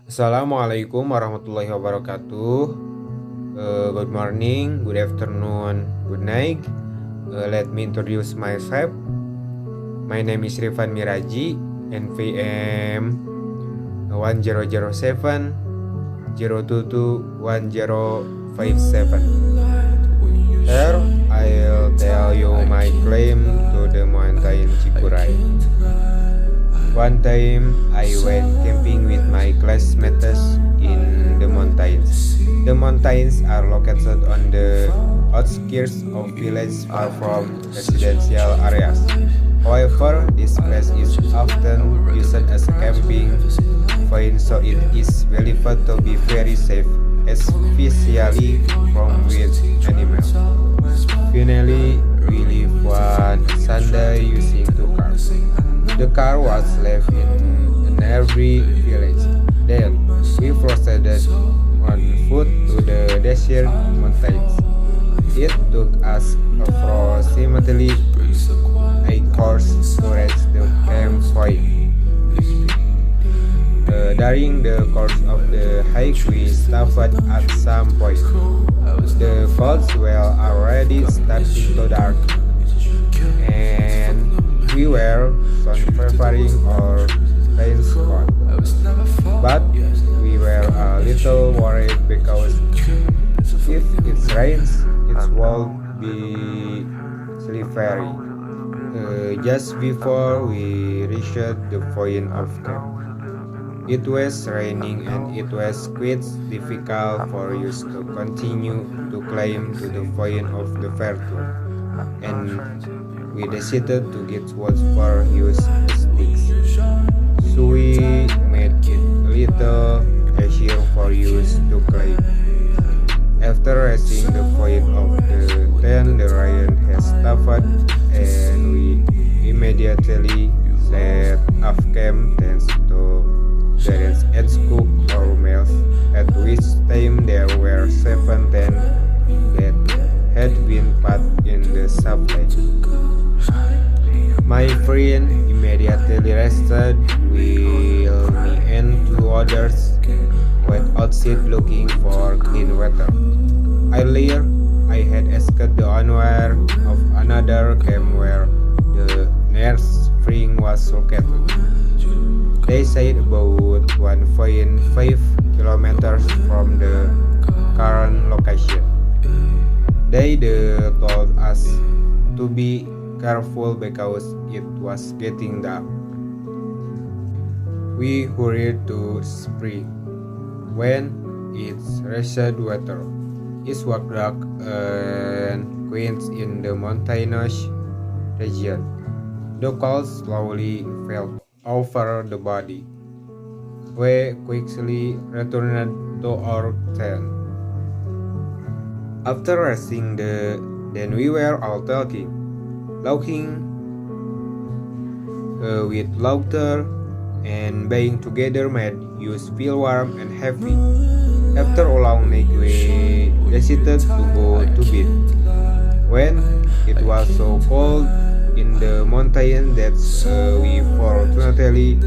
Assalamualaikum warahmatullahi wabarakatuh. Good morning, good afternoon, good night. Let me introduce myself. My name is Rifan Miraji, NVM 1007 022 1057. Here I'll tell you my claim to the mountain Cikuray. One time I went camping with my classmates in the mountains. The mountains are located on the outskirts of villages far from residential areas. However, this place is often used as a camping point, so it is believed to be very safe, especially from wild animals. Finally, we leave one Sunday using two cars. The car was left in a nearby village. Then we proceeded on foot to the desert mountains. It took us approximately 8 hours to reach the campsite. During the course of the hike, we stopped at some point. The clouds were already starting to dark, and we were soon preparing our rain squad. But we were a little worried because if it rains, it will be slippery. Just before we reached the point of camp, it was raining and it was quite difficult for us to continue to climb to the point of the virtue, and we decided to get what for use sticks. So we made it a little easier for us to climb. After reaching the point of the tent, the rain has stopped and we immediately set off camp tents to the edge cook or meals, at which time there were 7 tents that had been put in the supply. My friend immediately rested while me and 2 others went outside looking for clean water. Earlier, I had asked the owner of another camp where the nearest spring was located. They said about 1.5 kilometers from the current location. They told us to be careful because it was getting dark. We hurried to spring. When it's reached water, it was dark and quiet in the mountainous region. The cold slowly fell over the body. We quickly returned to our tent. After resting, then we were all talking, laughing with laughter, and being together made us feel warm and happy. After a long night, we decided to go to bed. When it was so cold in the mountain that we fortunately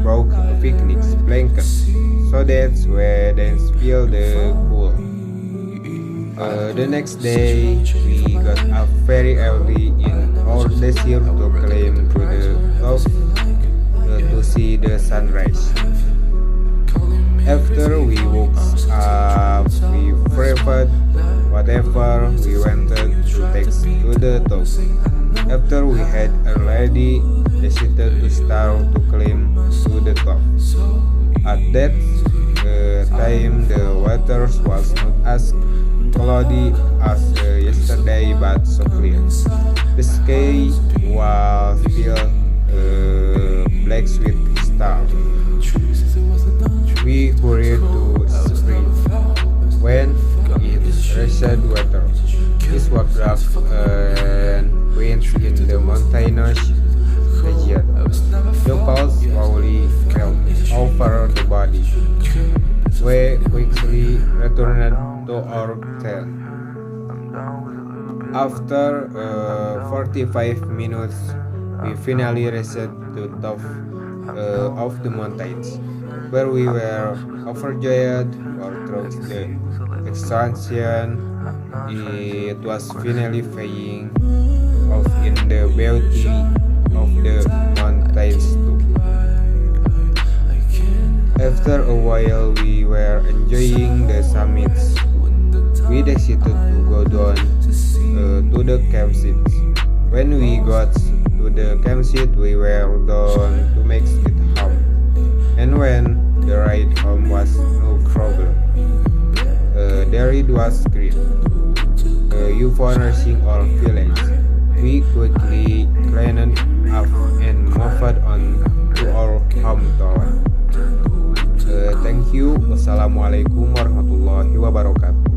brought a picnic blanket, so that we didn't feel the cold. The next day, we got up very early in our desire to climb to the top to see the sunrise. After we woke up, we prepared whatever we wanted to take to the top. After we had already decided to start to climb to the top. At that time, the water was not as cloudy as yesterday, but so clear. The sky was still black with stars. We hurried to spring. When it reached water, it was dark and wind in the mountainous region. The cold slowly fell over the body. We quickly returned to our tent. After 45 minutes, we finally reached the top of the mountains. where we were overjoyed for through the extraction. It was finally paying off in the beauty of the mountains too. After a while we were enjoying the summits, we decided to go down to the campsite. When we got to the campsite, we were down to make it home. And when the ride home was no problem. The ride was great. You found nursing all village. We quickly cleaned up and moved on to our hometown. Thank you. Wassalamualaikum warahmatullahi wabarakatuh.